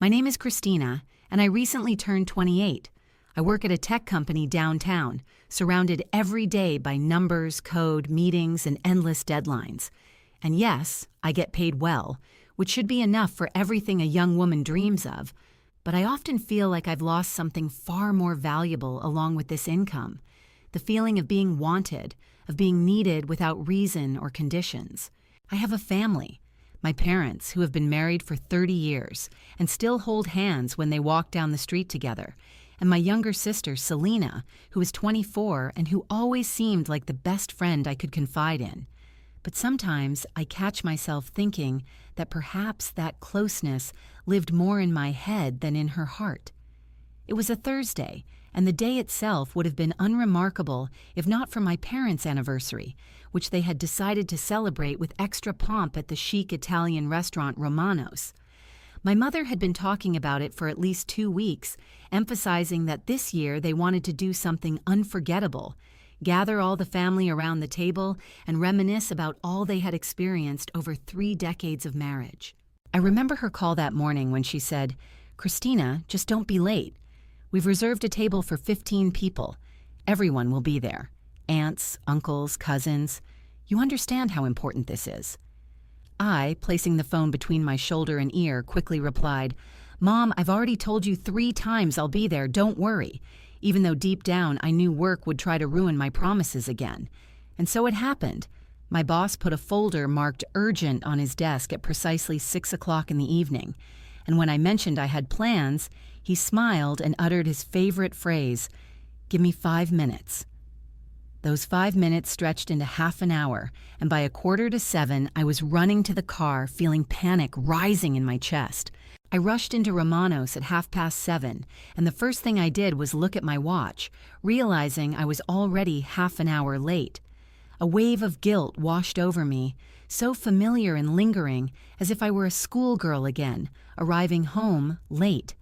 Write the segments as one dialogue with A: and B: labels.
A: My name is Christina, and I recently turned 28. I work at a tech company downtown, surrounded every day by numbers, code, meetings, and endless deadlines. And yes, I get paid well, which should be enough for everything a young woman dreams of. But I often feel like I've lost something far more valuable along with this income. The feeling of being wanted, of being needed without reason or conditions. I have a family. My parents, who have been married for 30 years and still hold hands when they walk down the street together, and my younger sister, Selena, who is 24 and who always seemed like the best friend I could confide in. But sometimes I catch myself thinking that perhaps that closeness lived more in my head than in her heart. It was a Thursday, and the day itself would have been unremarkable if not for my parents' anniversary, which they had decided to celebrate with extra pomp at the chic Italian restaurant Romano's. My mother had been talking about it for at least 2 weeks, emphasizing that this year they wanted to do something unforgettable, gather all the family around the table, and reminisce about all they had experienced over 3 decades of marriage. I remember her call that morning when she said, "Christina, just don't be late. We've reserved a table for 15 people. Everyone will be there. Aunts, uncles, cousins. You understand how important this is." I, placing the phone between my shoulder and ear, quickly replied, "Mom, I've already told you 3 times I'll be there, don't worry," even though deep down I knew work would try to ruin my promises again. And so it happened. My boss put a folder marked urgent on his desk at precisely 6 o'clock in the evening, and when I mentioned I had plans, he smiled and uttered his favorite phrase, "Give me 5 minutes." Those 5 minutes stretched into half an hour, and by 6:45, I was running to the car, feeling panic rising in my chest. I rushed into Romano's at 7:30, and the first thing I did was look at my watch, realizing I was already half an hour late. A wave of guilt washed over me, so familiar and lingering, as if I were a schoolgirl again, arriving home late.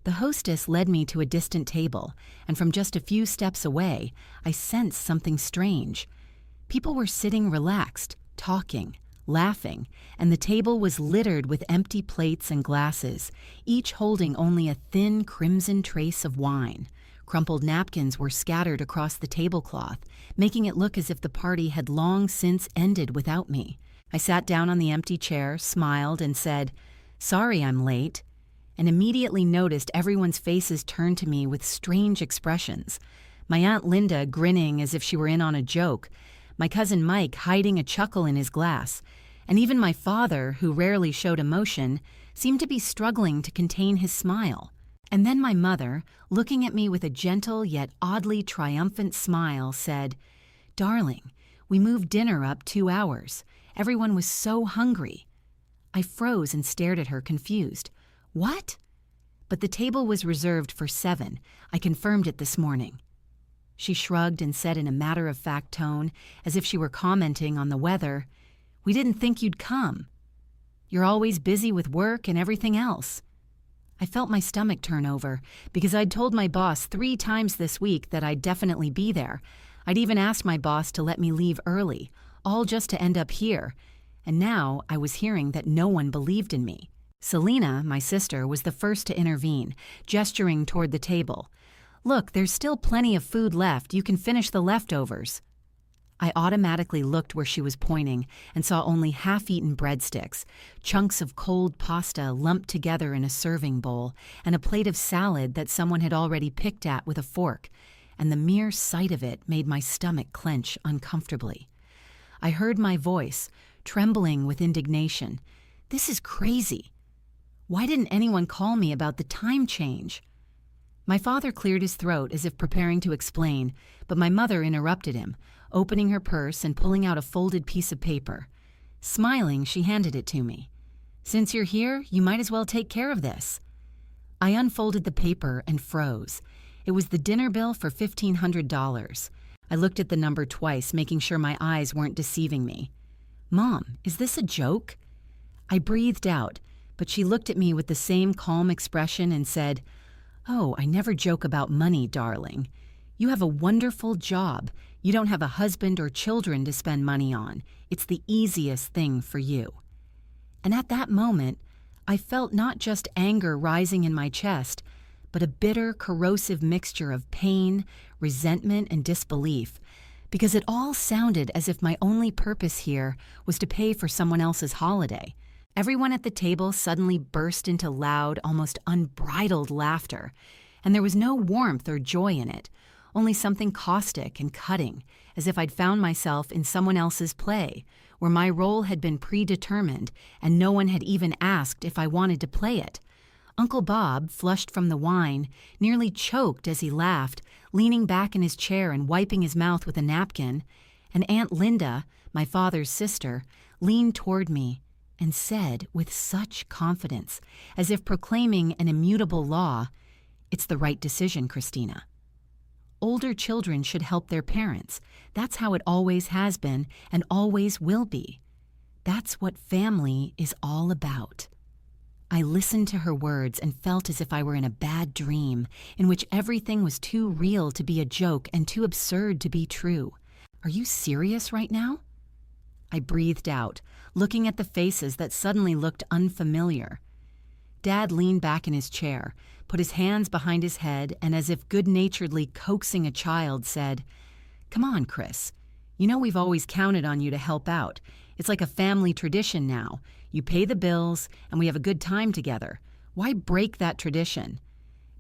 A: The hostess led me to a distant table, and from just a few steps away, I sensed something strange. People were sitting relaxed, talking, laughing, and the table was littered with empty plates and glasses, each holding only a thin crimson trace of wine. Crumpled napkins were scattered across the tablecloth, making it look as if the party had long since ended without me. I sat down on the empty chair, smiled, and said, "Sorry I'm late," and immediately noticed everyone's faces turned to me with strange expressions. My Aunt Linda grinning as if she were in on a joke, my cousin Mike hiding a chuckle in his glass, and even my father, who rarely showed emotion, seemed to be struggling to contain his smile. And then my mother, looking at me with a gentle yet oddly triumphant smile, said, "Darling, we moved dinner up 2 hours. Everyone was so hungry." I froze and stared at her, confused. "What?" "But the table was reserved for 7. I confirmed it this morning." She shrugged and said in a matter-of-fact tone, as if she were commenting on the weather, "We didn't think you'd come. You're always busy with work and everything else." I felt my stomach turn over, because I'd told my boss 3 times this week that I'd definitely be there. I'd even asked my boss to let me leave early, all just to end up here. And now I was hearing that no one believed in me. Selena, my sister, was the first to intervene, gesturing toward the table. "Look, there's still plenty of food left. You can finish the leftovers." I automatically looked where she was pointing and saw only half-eaten breadsticks, chunks of cold pasta lumped together in a serving bowl, and a plate of salad that someone had already picked at with a fork, and the mere sight of it made my stomach clench uncomfortably. I heard my voice, trembling with indignation. "This is crazy. Why didn't anyone call me about the time change?" My father cleared his throat as if preparing to explain, but my mother interrupted him, opening her purse and pulling out a folded piece of paper. Smiling, she handed it to me. "Since you're here, you might as well take care of this." I unfolded the paper and froze. It was the dinner bill for $1,500. I looked at the number twice, making sure my eyes weren't deceiving me. "Mom, is this a joke?" I breathed out, but she looked at me with the same calm expression and said, "Oh, I never joke about money, darling. You have a wonderful job. You don't have a husband or children to spend money on. It's the easiest thing for you." And at that moment, I felt not just anger rising in my chest, but a bitter, corrosive mixture of pain, resentment, and disbelief, because it all sounded as if my only purpose here was to pay for someone else's holiday. Everyone at the table suddenly burst into loud, almost unbridled laughter, and there was no warmth or joy in it, only something caustic and cutting, as if I'd found myself in someone else's play, where my role had been predetermined and no one had even asked if I wanted to play it. Uncle Bob, flushed from the wine, nearly choked as he laughed, leaning back in his chair and wiping his mouth with a napkin, and Aunt Linda, my father's sister, leaned toward me and said with such confidence, as if proclaiming an immutable law, "It's the right decision, Christina. Older children should help their parents. That's how it always has been and always will be. That's what family is all about." I listened to her words and felt as if I were in a bad dream, in which everything was too real to be a joke and too absurd to be true. "Are you serious right now?" I breathed out, looking at the faces that suddenly looked unfamiliar. Dad leaned back in his chair, put his hands behind his head, and as if good-naturedly coaxing a child, said, "Come on, Chris. You know we've always counted on you to help out. It's like a family tradition now. You pay the bills, and we have a good time together. Why break that tradition?"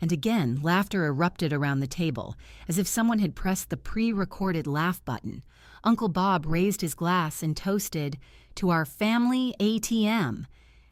A: And again, laughter erupted around the table, as if someone had pressed the pre-recorded laugh button. Uncle Bob raised his glass and toasted, "To our family ATM."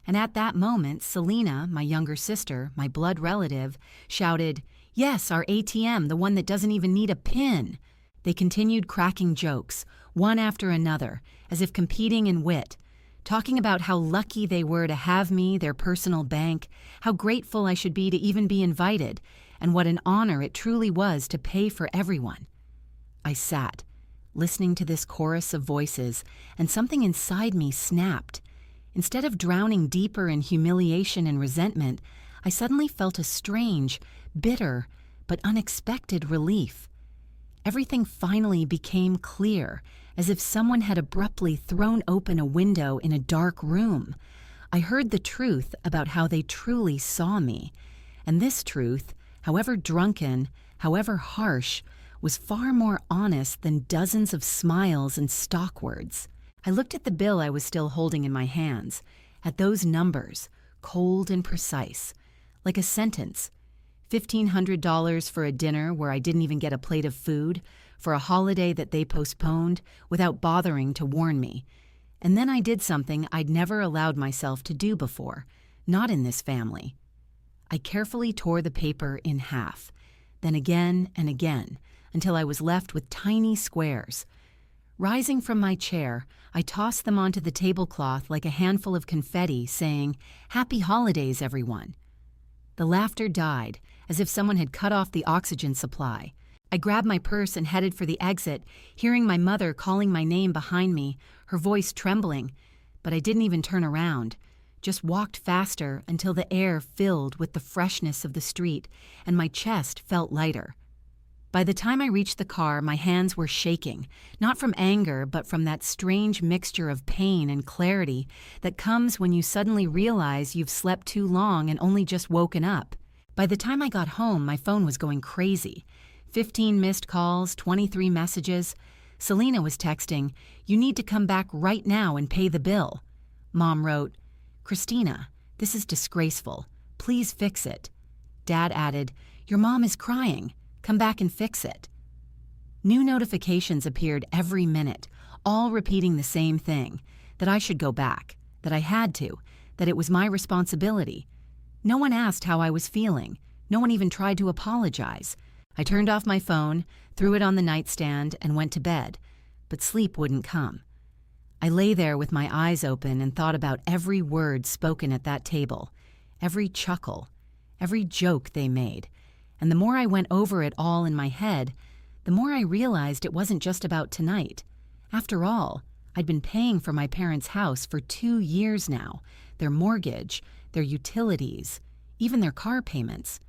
A: And at that moment, Selena, my younger sister, my blood relative, shouted, "Yes, our ATM, the one that doesn't even need a PIN." They continued cracking jokes, one after another, as if competing in wit, talking about how lucky they were to have me, their personal bank, how grateful I should be to even be invited, and what an honor it truly was to pay for everyone. I sat, listening to this chorus of voices, and something inside me snapped. Instead of drowning deeper in humiliation and resentment, I suddenly felt a strange, bitter, but unexpected relief. Everything finally became clear, as if someone had abruptly thrown open a window in a dark room. I heard the truth about how they truly saw me, and this truth, however drunken, however harsh, was far more honest than dozens of smiles and stock words. I looked at the bill I was still holding in my hands, at those numbers, cold and precise, like a sentence. $1,500 for a dinner where I didn't even get a plate of food, for a holiday that they postponed without bothering to warn me. And then I did something I'd never allowed myself to do before, not in this family. I carefully tore the paper in half, then again and again, until I was left with tiny squares. Rising from my chair, I tossed them onto the tablecloth like a handful of confetti, saying, "Happy holidays, everyone." The laughter died, as if someone had cut off the oxygen supply. I grabbed my purse and headed for the exit, hearing my mother calling my name behind me, her voice trembling, but I didn't even turn around, just walked faster until the air filled with the freshness of the street and my chest felt lighter. By the time I reached the car, my hands were shaking, not from anger, but from that strange mixture of pain and clarity that comes when you suddenly realize you've slept too long and only just woken up. By the time I got home, my phone was going crazy. 15 missed calls, 23 messages. Selena was texting, "You need to come back right now and pay the bill." Mom wrote, "Christina, this is disgraceful. Please fix it." Dad added, "Your mom is crying. Come back and fix it." New notifications appeared every minute, all repeating the same thing, that I should go back, that I had to, that it was my responsibility. No one asked how I was feeling. No one even tried to apologize. I turned off my phone, threw it on the nightstand, and went to bed, but sleep wouldn't come. I lay there with my eyes open and thought about every word spoken at that table, every chuckle, every joke they made. And the more I went over it all in my head, the more I realized it wasn't just about tonight. After all, I'd been paying for my parents' house for 2 years now, their mortgage, their utilities, even their car payments.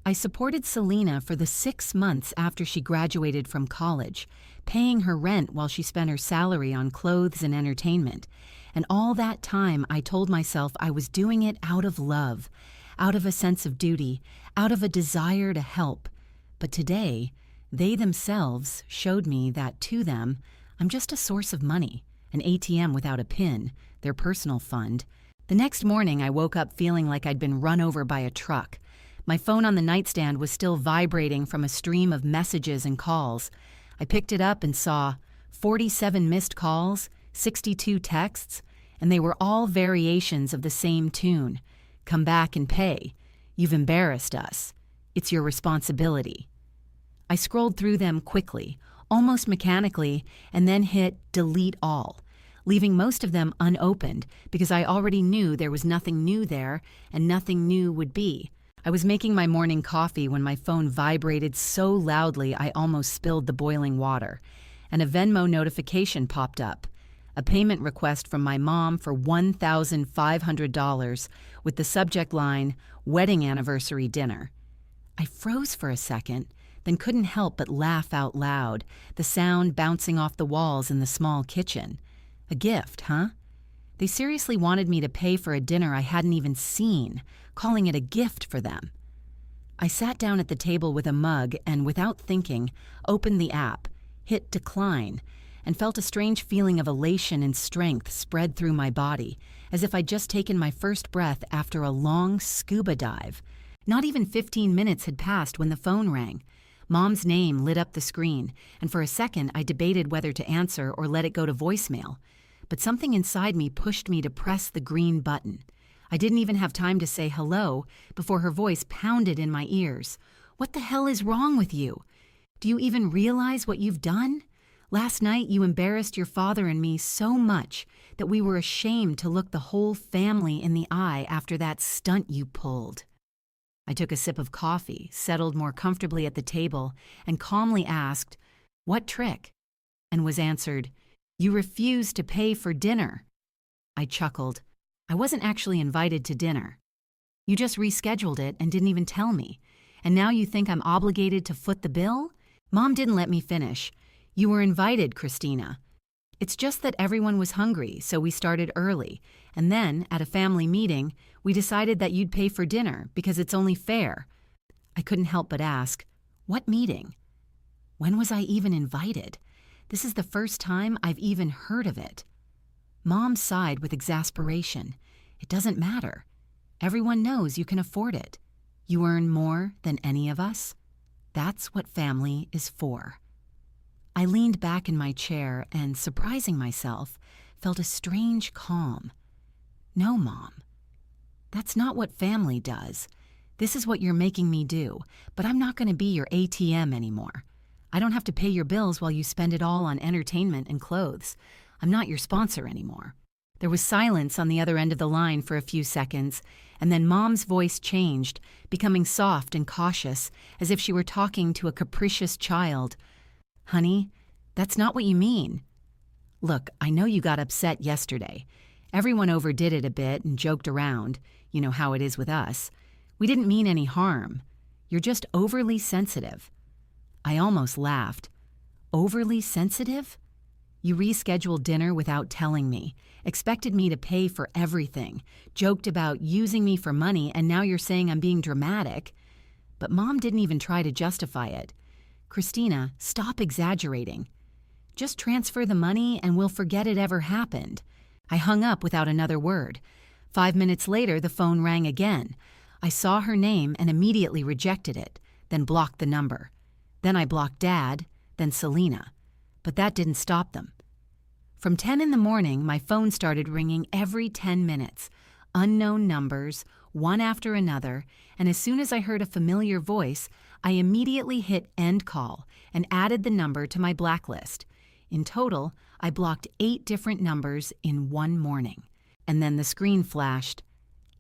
A: I supported Selena for the 6 months after she graduated from college, paying her rent while she spent her salary on clothes and entertainment, And all that time, I told myself I was doing it out of love, out of a sense of duty, out of a desire to help. But today, they themselves showed me that to them, I'm just a source of money, an ATM without a PIN, their personal fund. The next morning, I woke up feeling like I'd been run over by a truck. My phone on the nightstand was still vibrating from a stream of messages and calls. I picked it up and saw 47 missed calls, 62 texts, and they were all variations of the same tune. Come back and pay. You've embarrassed us. It's your responsibility. I scrolled through them quickly, almost mechanically, and then hit delete all, leaving most of them unopened because I already knew there was nothing new there and nothing new would be. I was making my morning coffee when my phone vibrated so loudly I almost spilled the boiling water, and a Venmo notification popped up. A payment request from my mom for $1,500 with the subject line, Wedding Anniversary Dinner. I froze for a second, then couldn't help but laugh out loud, the sound bouncing off the walls in the small kitchen. A gift, huh? They seriously wanted me to pay for a dinner I hadn't even seen, calling it a gift for them. I sat down at the table with a mug and, without thinking, opened the app, hit decline, and felt a strange feeling of elation and strength spread through my body, as if I'd just taken my first breath after a long scuba dive. Not even 15 minutes had passed when the phone rang. Mom's name lit up the screen, and for a second I debated whether to answer or let it go to voicemail. But something inside me pushed me to press the green button. I didn't even have time to say hello before her voice pounded in my ears. What the hell is wrong with you? Do you even realize what you've done? Last night you embarrassed your father and me so much that we were ashamed to look the whole family in the eye after that stunt you pulled. I took a sip of coffee, settled more comfortably at the table, and calmly asked, "What trick?" And was answered, "You refused to pay for dinner." I chuckled. I wasn't actually invited to dinner. You just rescheduled it and didn't even tell me. And now you think I'm obligated to foot the bill? Mom didn't let me finish. You were invited, Christina. It's just that everyone was hungry, so we started early. And then, at a family meeting, we decided that you'd pay for dinner because it's only fair. I couldn't help but ask, what meeting? When was I even invited? This is the first time I've even heard of it. Mom sighed with exasperation. It doesn't matter. Everyone knows you can afford it. You earn more than any of us. That's what family is for. I leaned back in my chair and, surprising myself, felt a strange calm. No, Mom. That's not what family does. This is what you're making me do, but I'm not going to be your ATM anymore. I don't have to pay your bills while you spend it all on entertainment and clothes. I'm not your sponsor anymore. There was silence on the other end of the line for a few seconds, and then Mom's voice changed, becoming soft and cautious, as if she were talking to a capricious child. Honey, that's not what you mean. Look, I know you got upset yesterday. Everyone overdid it a bit and joked around. You know how it is with us. We didn't mean any harm. You're just overly sensitive. I almost laughed. Overly sensitive? You rescheduled dinner without telling me, expected me to pay for everything, joked about using me for money, and now you're saying I'm being dramatic. But Mom didn't even try to justify it. Christina, stop exaggerating. Just transfer the money and we'll forget it ever happened. I hung up without another word. 5 minutes later, the phone rang again. I saw her name and immediately rejected it, then blocked the number. Then I blocked Dad, then Selena. But that didn't stop them. From 10 in the morning, my phone started ringing every 10 minutes. Unknown numbers, one after another, and as soon as I heard a familiar voice, I immediately hit end call and added the number to my blacklist. In total, I blocked 8 different numbers in one morning. And then the screen flashed,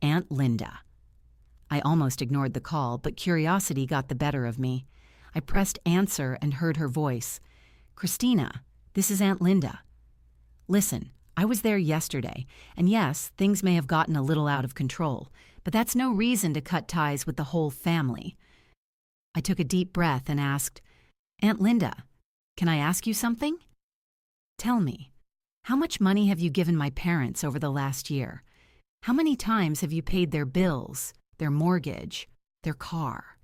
A: Aunt Linda. I almost ignored the call, but curiosity got the better of me. I pressed answer and heard her voice. Christina, this is Aunt Linda. Listen, I was there yesterday, and yes, things may have gotten a little out of control, but that's no reason to cut ties with the whole family. I took a deep breath and asked, Aunt Linda, can I ask you something? Tell me. How much money have you given my parents over the last year? How many times have you paid their bills, their mortgage, their car?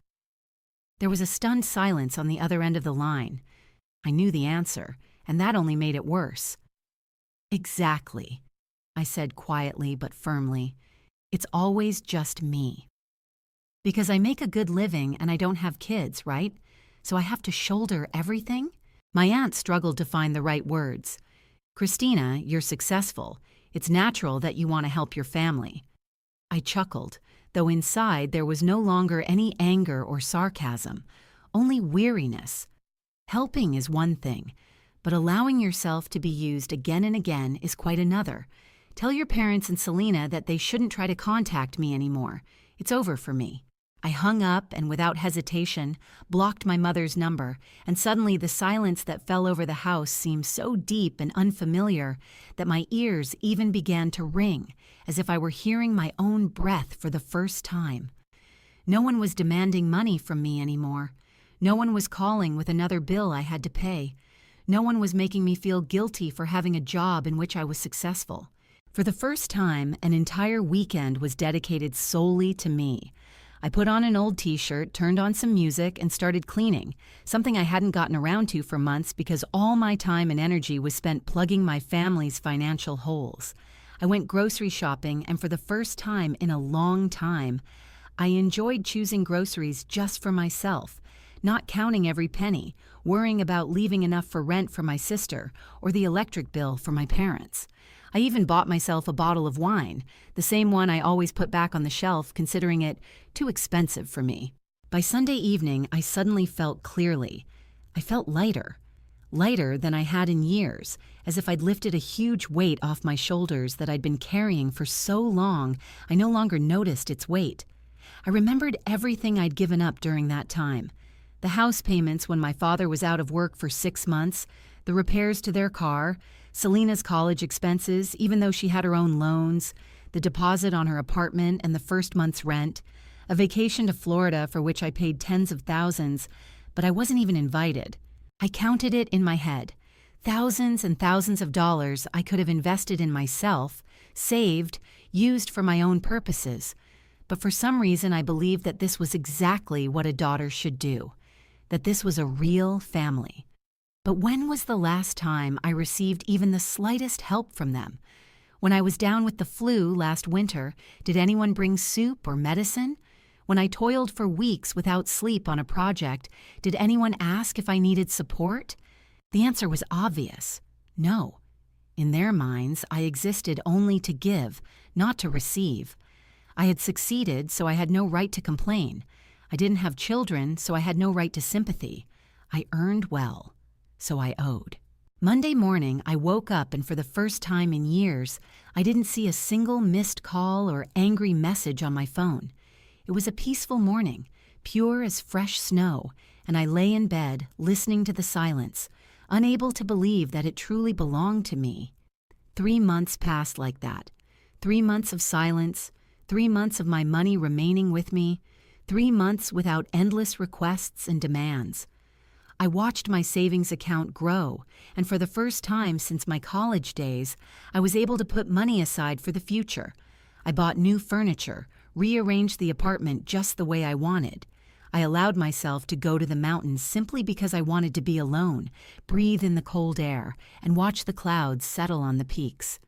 A: There was a stunned silence on the other end of the line. I knew the answer, and that only made it worse. Exactly, I said quietly but firmly. It's always just me. Because I make a good living and I don't have kids, right? So I have to shoulder everything? My aunt struggled to find the right words. Christina, you're successful. It's natural that you want to help your family. I chuckled, though inside there was no longer any anger or sarcasm, only weariness. Helping is one thing, but allowing yourself to be used again and again is quite another. Tell your parents and Selena that they shouldn't try to contact me anymore. It's over for me. I hung up and without hesitation blocked my mother's number, and suddenly the silence that fell over the house seemed so deep and unfamiliar that my ears even began to ring, as if I were hearing my own breath for the first time. No one was demanding money from me anymore. No one was calling with another bill I had to pay. No one was making me feel guilty for having a job in which I was successful. For the first time, an entire weekend was dedicated solely to me. I put on an old t-shirt, turned on some music, and started cleaning, something I hadn't gotten around to for months because all my time and energy was spent plugging my family's financial holes. I went grocery shopping, and for the first time in a long time, I enjoyed choosing groceries just for myself, not counting every penny, worrying about leaving enough for rent for my sister or the electric bill for my parents. I even bought myself a bottle of wine, the same one I always put back on the shelf, considering it too expensive for me. By Sunday evening, I suddenly felt clearly. I felt lighter than I had in years, as if I'd lifted a huge weight off my shoulders that I'd been carrying for so long I no longer noticed its weight. I remembered everything I'd given up during that time. The house payments when my father was out of work for 6 months, the repairs to their car, Selena's college expenses, even though she had her own loans, the deposit on her apartment and the first month's rent, a vacation to Florida for which I paid tens of thousands, but I wasn't even invited. I counted it in my head. Thousands and thousands of dollars I could have invested in myself, saved, used for my own purposes. But for some reason I believed that this was exactly what a daughter should do, that this was a real family. But when was the last time I received even the slightest help from them? When I was down with the flu last winter, did anyone bring soup or medicine? When I toiled for weeks without sleep on a project, did anyone ask if I needed support? The answer was obvious. No. In their minds, I existed only to give, not to receive. I had succeeded, so I had no right to complain. I didn't have children, so I had no right to sympathy. I earned well, so I owed. Monday morning, I woke up and for the first time in years, I didn't see a single missed call or angry message on my phone. It was a peaceful morning, pure as fresh snow, and I lay in bed, listening to the silence, unable to believe that it truly belonged to me. 3 months passed like that. 3 months of silence, 3 months of my money remaining with me, 3 months without endless requests and demands. I watched my savings account grow, and for the first time since my college days, I was able to put money aside for the future. I bought new furniture, rearranged the apartment just the way I wanted. I allowed myself to go to the mountains simply because I wanted to be alone, breathe in the cold air, and watch the clouds settle on the peaks.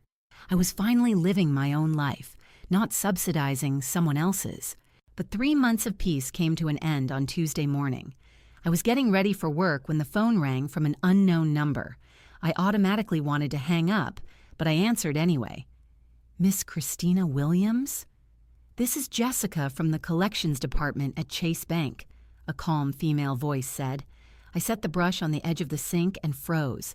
A: I was finally living my own life, not subsidizing someone else's. But 3 months of peace came to an end on Tuesday morning. I was getting ready for work when the phone rang from an unknown number. I automatically wanted to hang up, but I answered anyway. Miss Christina Williams? This is Jessica from the collections department at Chase Bank, a calm female voice said. I set the brush on the edge of the sink and froze.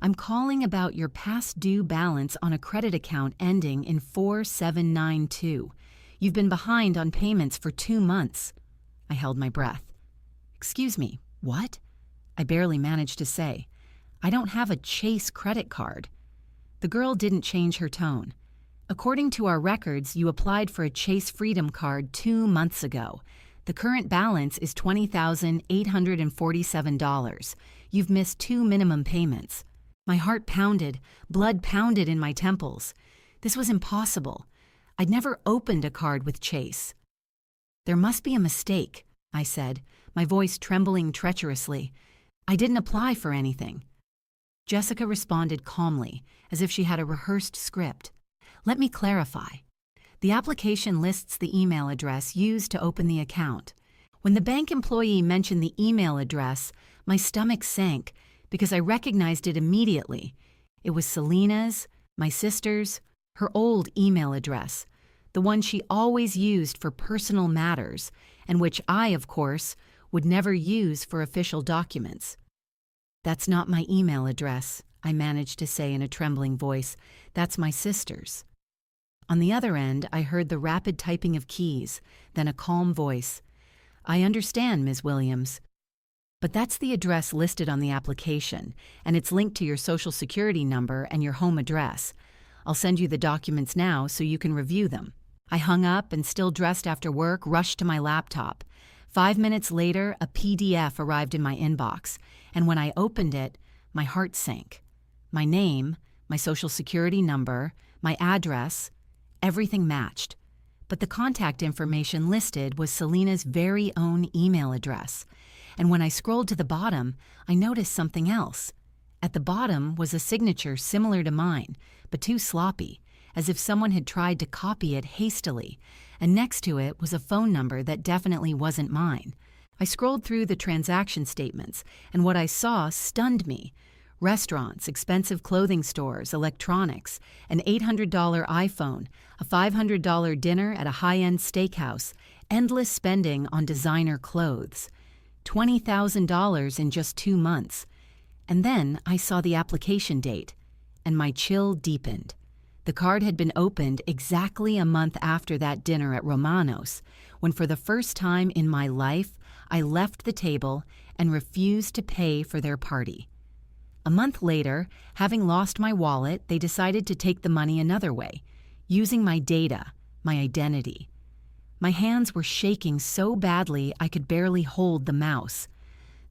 A: I'm calling about your past due balance on a credit account ending in 4792. You've been behind on payments for 2 months. I held my breath. Excuse me, what? I barely managed to say. I don't have a Chase credit card. The girl didn't change her tone. According to our records, you applied for a Chase Freedom Card 2 months ago. The current balance is $20,847. You've missed 2 minimum payments. My heart pounded, blood pounded in my temples. This was impossible. I'd never opened a card with Chase. "There must be a mistake," I said, my voice trembling treacherously. "I didn't apply for anything." Jessica responded calmly, as if she had a rehearsed script. "Let me clarify. The application lists the email address used to open the account. When the bank employee mentioned the email address, my stomach sank because I recognized it immediately. It was Selena's, my sister's, her old email address, the one she always used for personal matters, and which I, of course, would never use for official documents. "That's not my email address," I managed to say in a trembling voice. "That's my sister's." On the other end, I heard the rapid typing of keys, then a calm voice. "I understand, Ms. Williams. But that's the address listed on the application, and it's linked to your Social Security number and your home address. I'll send you the documents now so you can review them." I hung up and, still dressed after work, rushed to my laptop. 5 minutes later, a PDF arrived in my inbox, and when I opened it, my heart sank. My name, my Social Security number, my address, everything matched. But the contact information listed was Selena's very own email address. And when I scrolled to the bottom, I noticed something else. At the bottom was a signature similar to mine, but too sloppy, as if someone had tried to copy it hastily, and next to it was a phone number that definitely wasn't mine. I scrolled through the transaction statements, and what I saw stunned me. Restaurants, expensive clothing stores, electronics, an $800 iPhone, a $500 dinner at a high-end steakhouse, endless spending on designer clothes. $20,000 in just 2 months. And then I saw the application date, and my chill deepened. The card had been opened exactly a month after that dinner at Romano's, when for the first time in my life, I left the table and refused to pay for their party. A month later, having lost my wallet, they decided to take the money another way, using my data, my identity. My hands were shaking so badly I could barely hold the mouse.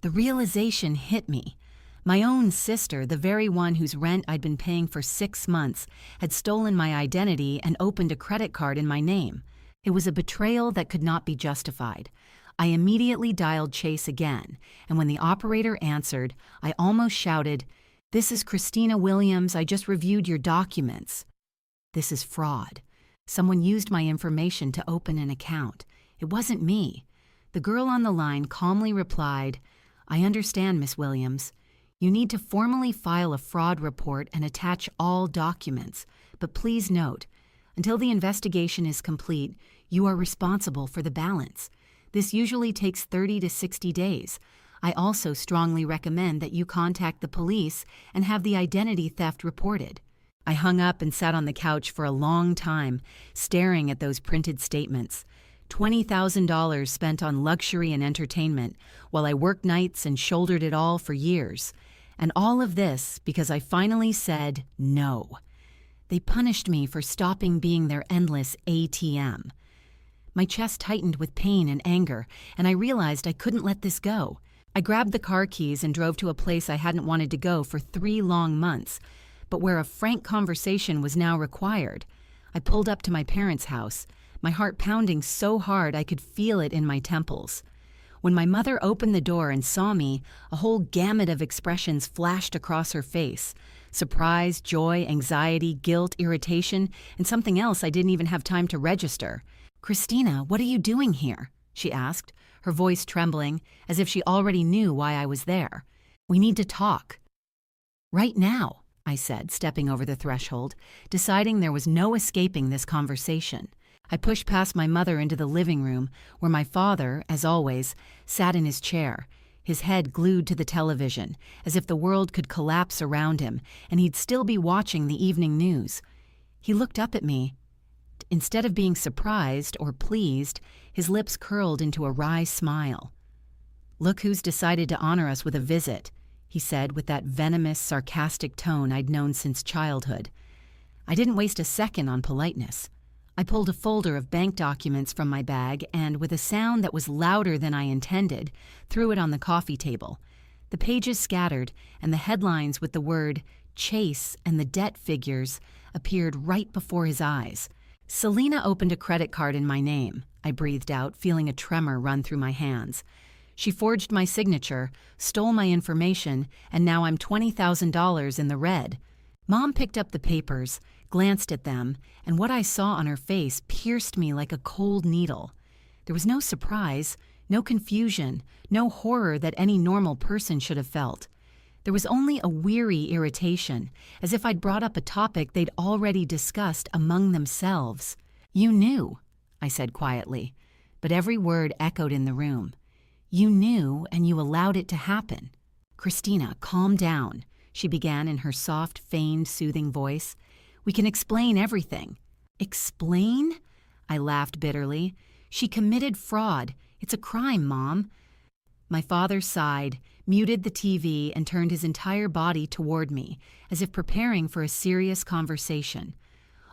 A: The realization hit me. My own sister, the very one whose rent I'd been paying for 6 months, had stolen my identity and opened a credit card in my name. It was a betrayal that could not be justified. I immediately dialed Chase again, and when the operator answered, I almost shouted, "This is Christina Williams. I just reviewed your documents." This is fraud. Someone used my information to open an account. It wasn't me. The girl on the line calmly replied, "I understand, Miss Williams. You need to formally file a fraud report and attach all documents. But please note, until the investigation is complete, you are responsible for the balance. This usually takes 30 to 60 days. I also strongly recommend that you contact the police and have the identity theft reported." I hung up and sat on the couch for a long time, staring at those printed statements. $20,000 spent on luxury and entertainment, while I worked nights and shouldered it all for years. And all of this because I finally said no. They punished me for stopping being their endless ATM. My chest tightened with pain and anger, and I realized I couldn't let this go. I grabbed the car keys and drove to a place I hadn't wanted to go for 3 long months, but where a frank conversation was now required. I pulled up to my parents' house, my heart pounding so hard I could feel it in my temples. When my mother opened the door and saw me, a whole gamut of expressions flashed across her face. Surprise, joy, anxiety, guilt, irritation, and something else I didn't even have time to register. "Christina, what are you doing here?" she asked, her voice trembling, as if she already knew why I was there. "We need to talk." "Right now," I said, stepping over the threshold, deciding there was no escaping this conversation. I pushed past my mother into the living room, where my father, as always, sat in his chair, his head glued to the television, as if the world could collapse around him, and he'd still be watching the evening news. He looked up at me. Instead of being surprised or pleased, his lips curled into a wry smile. "Look who's decided to honor us with a visit," he said with that venomous, sarcastic tone I'd known since childhood. I didn't waste a second on politeness. I pulled a folder of bank documents from my bag and, with a sound that was louder than I intended, threw it on the coffee table. The pages scattered, and the headlines with the word Chase, and the debt figures appeared right before his eyes. Selena opened a credit card in my name, I breathed out, feeling a tremor run through my hands. She forged my signature, stole my information, and now I'm $20,000 in the red. Mom picked up the papers, glanced at them, and what I saw on her face pierced me like a cold needle. There was no surprise, no confusion, no horror that any normal person should have felt. There was only a weary irritation, as if I'd brought up a topic they'd already discussed among themselves. "You knew," I said quietly, but every word echoed in the room. "You knew, and you allowed it to happen." "Christina, calm down," she began in her soft, feigned, soothing voice. "We can explain everything." "Explain?" I laughed bitterly. "She committed fraud. It's a crime, Mom." My father sighed, muted the TV, and turned his entire body toward me, as if preparing for a serious conversation.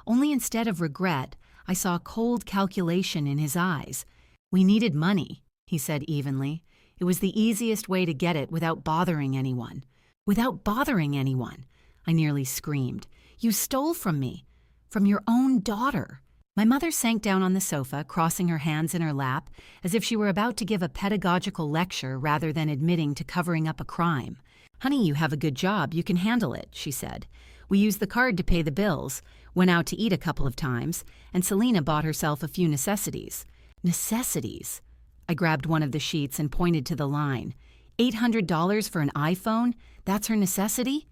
A: Only instead of regret, I saw cold calculation in his eyes. "We needed money," he said evenly. "It was the easiest way to get it without bothering anyone." "Without bothering anyone?" I nearly screamed. "You stole from me. From your own daughter." My mother sank down on the sofa, crossing her hands in her lap, as if she were about to give a pedagogical lecture rather than admitting to covering up a crime. "Honey, you have a good job. You can handle it," she said. "We used the card to pay the bills, went out to eat a couple of times, and Selena bought herself a few necessities." Necessities? I grabbed one of the sheets and pointed to the line. $800 for an iPhone? That's her necessity?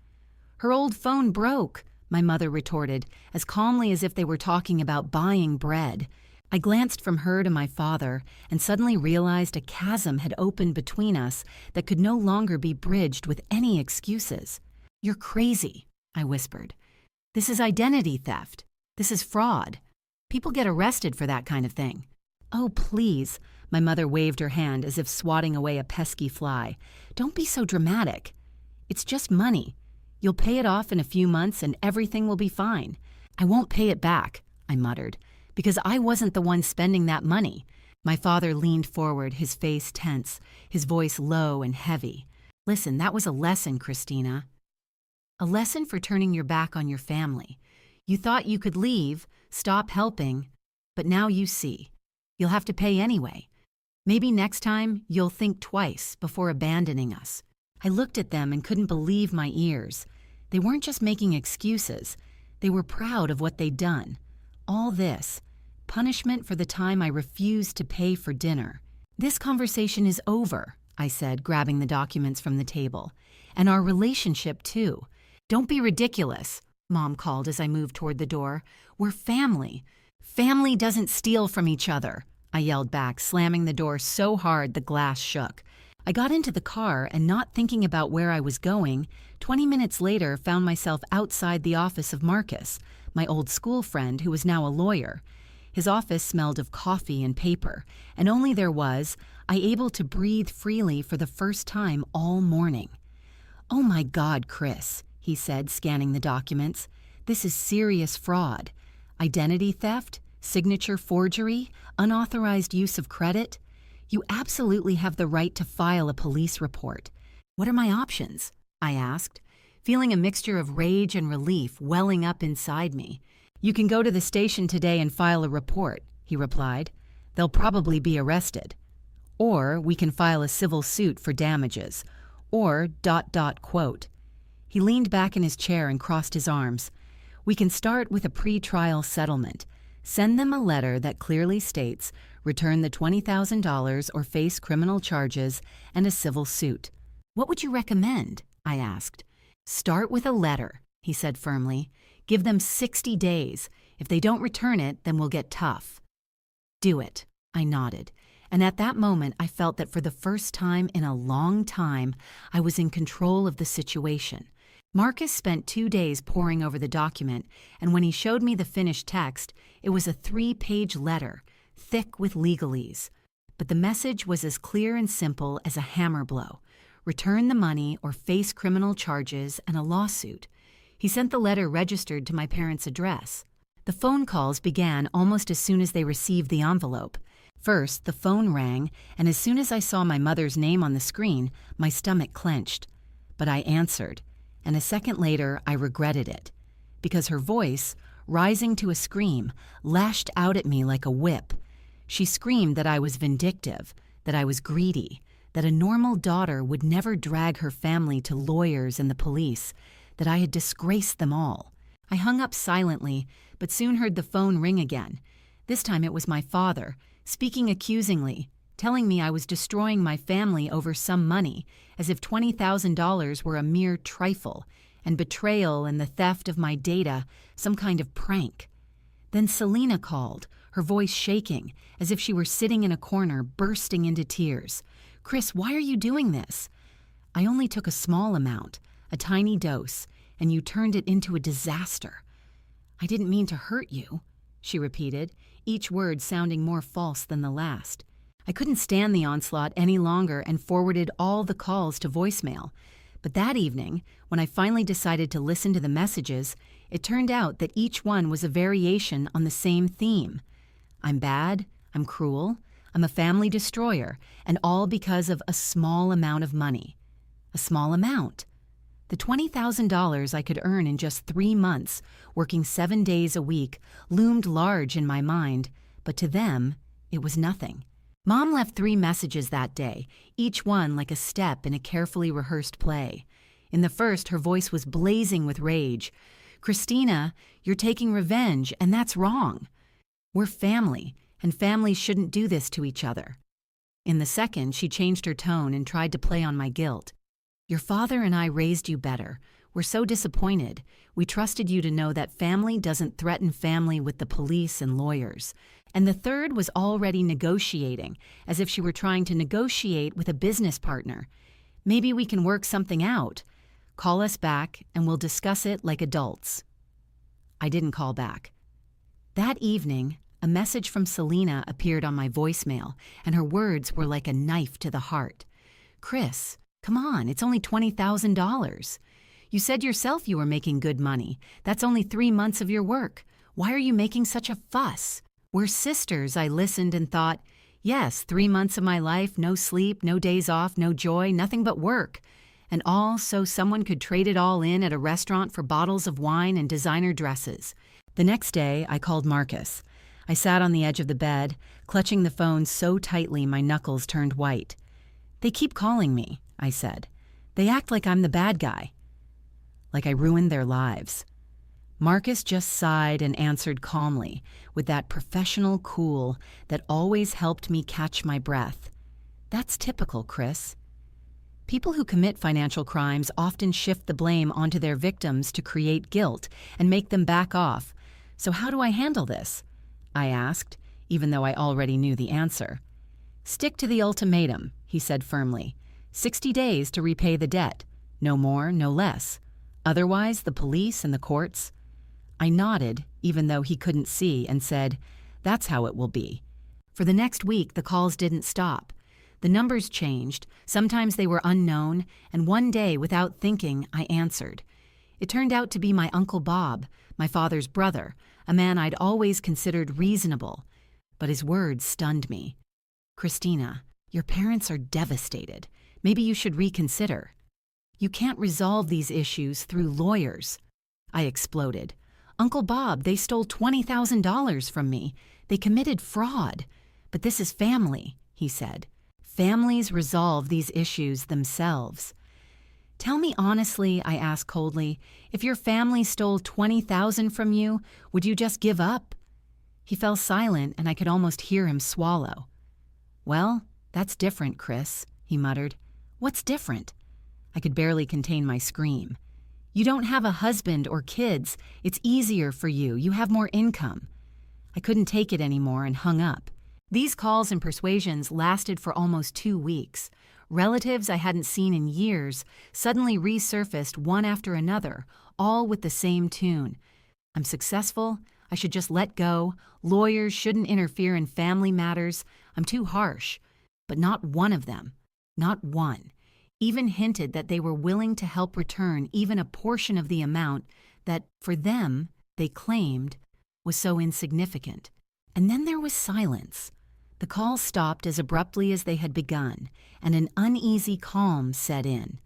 A: "Her old phone broke," my mother retorted, as calmly as if they were talking about buying bread. I glanced from her to my father and suddenly realized a chasm had opened between us that could no longer be bridged with any excuses. "You're crazy," I whispered. "This is identity theft. This is fraud. People get arrested for that kind of thing." "Oh, please," my mother waved her hand as if swatting away a pesky fly. "Don't be so dramatic. It's just money. You'll pay it off in a few months and everything will be fine." "I won't pay it back," I muttered, "because I wasn't the one spending that money." My father leaned forward, his face tense, his voice low and heavy. "Listen, that was a lesson, Christina. A lesson for turning your back on your family. You thought you could leave, stop helping, but now you see. You'll have to pay anyway. Maybe next time you'll think twice before abandoning us." I looked at them and couldn't believe my ears. They weren't just making excuses. They were proud of what they'd done. All this, punishment for the time I refused to pay for dinner. "This conversation is over," I said, grabbing the documents from the table. "And our relationship, too. Don't be ridiculous," Mom called as I moved toward the door. "We're family." "Family doesn't steal from each other," I yelled back, slamming the door so hard the glass shook. I got into the car and, not thinking about where I was going, 20 minutes later found myself outside the office of Marcus, my old school friend who was now a lawyer. His office smelled of coffee and paper, and only there was I able to breathe freely for the first time all morning. "Oh my God, Chris," he said, scanning the documents. "This is serious fraud. Identity theft, signature forgery, unauthorized use of credit. You absolutely have the right to file a police report." "What are my options?" I asked, feeling a mixture of rage and relief welling up inside me. "You can go to the station today and file a report," he replied. "They'll probably be arrested. Or we can file a civil suit for damages. Or ... quote. He leaned back in his chair and crossed his arms. "We can start with a pre-trial settlement. Send them a letter that clearly states return the $20,000 or face criminal charges and a civil suit." "What would you recommend?" I asked. "Start with a letter," he said firmly. "Give them 60 days. If they don't return it, then we'll get tough." "Do it," I nodded. And at that moment, I felt that for the first time in a long time, I was in control of the situation. Marcus spent 2 days poring over the document, and when he showed me the finished text, it was a 3-page letter, thick with legalese. But the message was as clear and simple as a hammer blow. Return the money or face criminal charges and a lawsuit. He sent the letter registered to my parents' address. The phone calls began almost as soon as they received the envelope. First, the phone rang, and as soon as I saw my mother's name on the screen, my stomach clenched. But I answered. and a second later I regretted it, because her voice, rising to a scream, lashed out at me like a whip. She screamed that I was vindictive, that I was greedy, that a normal daughter would never drag her family to lawyers and the police, that I had disgraced them all. I hung up silently, but soon heard the phone ring again. This time it was my father, speaking accusingly, telling me I was destroying my family over some money, as if $20,000 were a mere trifle, and betrayal and the theft of my data some kind of prank. Then Selena called, her voice shaking, as if she were sitting in a corner, bursting into tears. "Chris, why are you doing this?" "I only took a small amount, a tiny dose, and you turned it into a disaster." "I didn't mean to hurt you," she repeated, each word sounding more false than the last. I couldn't stand the onslaught any longer and forwarded all the calls to voicemail. But that evening, when I finally decided to listen to the messages, it turned out that each one was a variation on the same theme. I'm bad, I'm cruel, I'm a family destroyer, and all because of a small amount of money. A small amount. The $20,000 I could earn in just 3 months, working 7 days a week, loomed large in my mind, but to them, it was nothing. Mom left 3 messages that day, each one like a step in a carefully rehearsed play. In the first, her voice was blazing with rage. "Christina, you're taking revenge, and that's wrong. We're family, and families shouldn't do this to each other." In the second, she changed her tone and tried to play on my guilt. "Your father and I raised you better. We're so disappointed. We trusted you to know that family doesn't threaten family with the police and lawyers." And the third was already negotiating, as if she were trying to negotiate with a business partner. "Maybe we can work something out. Call us back and we'll discuss it like adults." I didn't call back. That evening, a message from Selena appeared on my voicemail, and her words were like a knife to the heart. "Chris, come on, it's only $20,000. You said yourself you were making good money. That's only 3 months of your work. Why are you making such a fuss? We're sisters." I listened and thought, yes, 3 months of my life, no sleep, no days off, no joy, nothing but work. And all so someone could trade it all in at a restaurant for bottles of wine and designer dresses. The next day, I called Marcus. I sat on the edge of the bed, clutching the phone so tightly my knuckles turned white. "They keep calling me," I said. "They act like I'm the bad guy. Like I ruined their lives." Marcus just sighed and answered calmly, with that professional cool that always helped me catch my breath. "That's typical, Chris. People who commit financial crimes often shift the blame onto their victims to create guilt and make them back off. So how do I handle this?" I asked, even though I already knew the answer. "Stick to the ultimatum," he said firmly. 60 days to repay the debt. No more, no less. Otherwise, the police and the courts." I nodded, even though he couldn't see, and said, "That's how it will be." For the next week, the calls didn't stop. The numbers changed, sometimes they were unknown, and one day, without thinking, I answered. It turned out to be my Uncle Bob, my father's brother, a man I'd always considered reasonable. But his words stunned me. "Christina, your parents are devastated. Maybe you should reconsider. You can't resolve these issues through lawyers." I exploded. "Uncle Bob, they stole $20,000 from me. They committed fraud. But this is family," he said. "Families resolve these issues themselves." "Tell me honestly," I asked coldly, "if your family stole $20,000 from you, would you just give up?" He fell silent, and I could almost hear him swallow. "Well, that's different, Chris," he muttered. "What's different?" I could barely contain my scream. "You don't have a husband or kids. It's easier for you. You have more income." I couldn't take it anymore and hung up. These calls and persuasions lasted for almost 2 weeks. Relatives I hadn't seen in years suddenly resurfaced one after another, all with the same tune. "I'm successful. I should just let go. Lawyers shouldn't interfere in family matters. I'm too harsh." But not one of them, not one, even hinted that they were willing to help return even a portion of the amount that, for them, they claimed, was so insignificant. And then there was silence. The calls stopped as abruptly as they had begun, and an uneasy calm set in.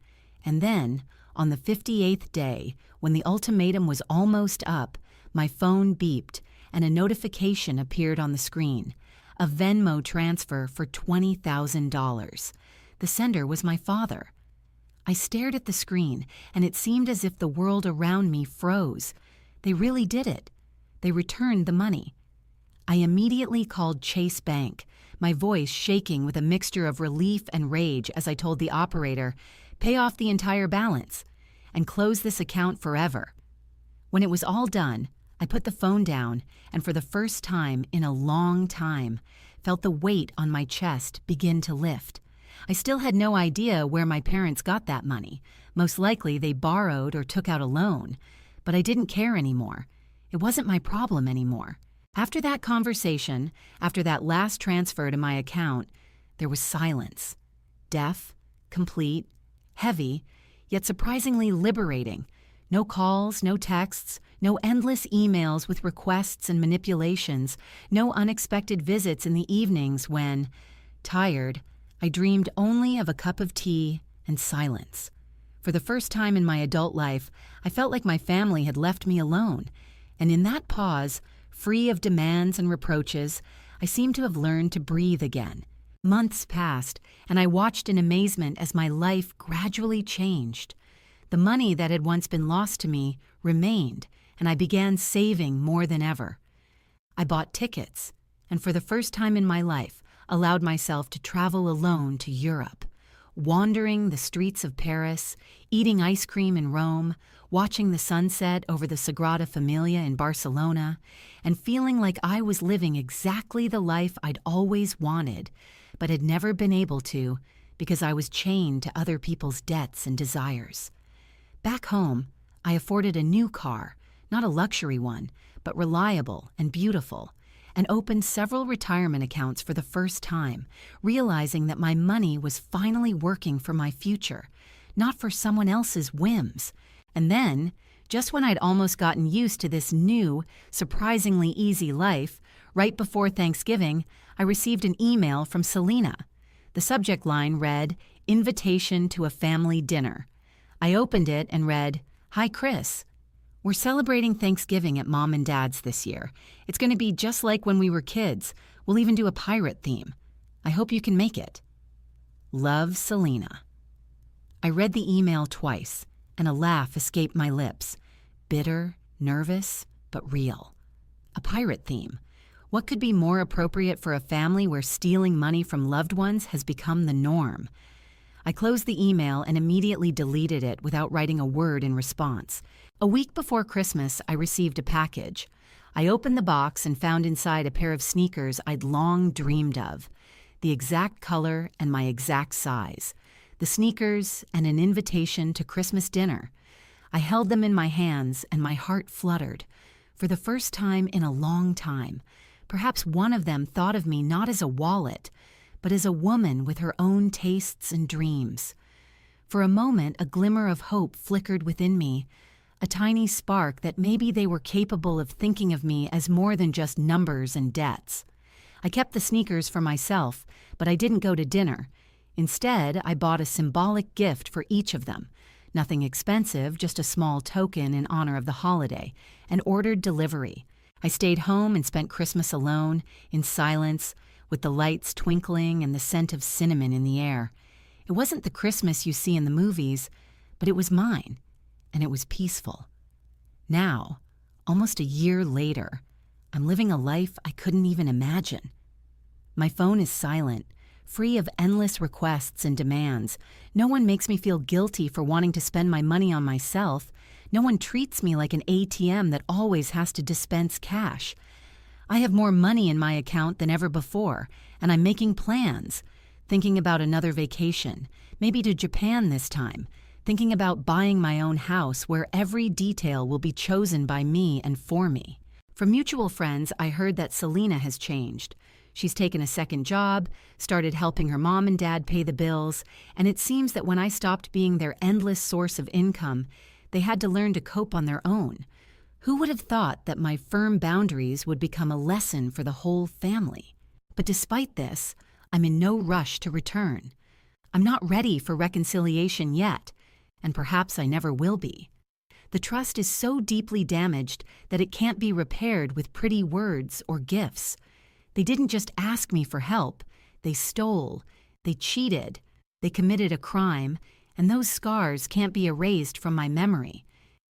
A: And then, On the 58th day, when the ultimatum was almost up, my phone beeped and a notification appeared on the screen. A Venmo transfer for $20,000. The sender was my father. I stared at the screen, and it seemed as if the world around me froze. They really did it. They returned the money. I immediately called Chase Bank, my voice shaking with a mixture of relief and rage as I told the operator, "Pay off the entire balance and close this account forever." When it was all done, I put the phone down and for the first time in a long time, felt the weight on my chest begin to lift. I still had no idea where my parents got that money. Most likely they borrowed or took out a loan, but I didn't care anymore. It wasn't my problem anymore. After that conversation, after that last transfer to my account, there was silence. Deaf, complete, heavy, yet surprisingly liberating. No calls, no texts, no endless emails with requests and manipulations, no unexpected visits in the evenings when, tired, I dreamed only of a cup of tea and silence. For the first time in my adult life, I felt like my family had left me alone, and in that pause, free of demands and reproaches, I seemed to have learned to breathe again. Months passed, and I watched in amazement as my life gradually changed. The money that had once been lost to me remained, and I began saving more than ever. I bought tickets, and for the first time in my life, allowed myself to travel alone to Europe, wandering the streets of Paris, eating ice cream in Rome, watching the sunset over the Sagrada Familia in Barcelona, and feeling like I was living exactly the life I'd always wanted, but had never been able to because I was chained to other people's debts and desires. Back home, I afforded a new car, not a luxury one, but reliable and beautiful, and opened several retirement accounts for the first time, realizing that my money was finally working for my future, not for someone else's whims. And then, just when I'd almost gotten used to this new, surprisingly easy life, right before Thanksgiving, I received an email from Selena. The subject line read, "Invitation to a family dinner." I opened it and read, "Hi, Chris. We're celebrating Thanksgiving at Mom and Dad's this year. It's going to be just like when we were kids. We'll even do a pirate theme. I hope you can make it. Love, Selena." I read the email twice, and a laugh escaped my lips. Bitter, nervous, but real. A pirate theme. What could be more appropriate for a family where stealing money from loved ones has become the norm? I closed the email and immediately deleted it without writing a word in response. A week before Christmas, I received a package. I opened the box and found inside a pair of sneakers I'd long dreamed of. The exact color and my exact size. The sneakers and an invitation to Christmas dinner. I held them in my hands and my heart fluttered. For the first time in a long time, perhaps one of them thought of me not as a wallet, but as a woman with her own tastes and dreams. For a moment, a glimmer of hope flickered within me, a tiny spark that maybe they were capable of thinking of me as more than just numbers and debts. I kept the sneakers for myself, but I didn't go to dinner. Instead, I bought a symbolic gift for each of them. Nothing expensive, just a small token in honor of the holiday, and ordered delivery. I stayed home and spent Christmas alone, in silence, with the lights twinkling and the scent of cinnamon in the air. It wasn't the Christmas you see in the movies, but it was mine, and it was peaceful. Now, almost a year later, I'm living a life I couldn't even imagine. My phone is silent, free of endless requests and demands. No one makes me feel guilty for wanting to spend my money on myself. No one treats me like an ATM that always has to dispense cash. I have more money in my account than ever before, and I'm making plans, thinking about another vacation, maybe to Japan this time, thinking about buying my own house where every detail will be chosen by me and for me. From mutual friends, I heard that Selena has changed. She's taken a second job, started helping her mom and dad pay the bills, and it seems that when I stopped being their endless source of income, they had to learn to cope on their own. Who would have thought that my firm boundaries would become a lesson for the whole family? But despite this, I'm in no rush to return. I'm not ready for reconciliation yet, and perhaps I never will be. The trust is so deeply damaged that it can't be repaired with pretty words or gifts. They didn't just ask me for help. They stole, they cheated, they committed a crime, and those scars can't be erased from my memory.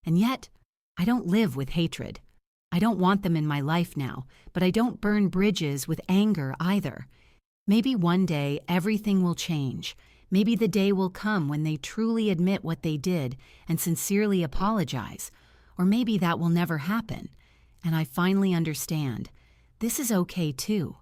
A: And yet, I don't live with hatred. I don't want them in my life now, but I don't burn bridges with anger either. Maybe one day everything will change. Maybe the day will come when they truly admit what they did and sincerely apologize. Or maybe that will never happen. And I finally understand. This is okay too.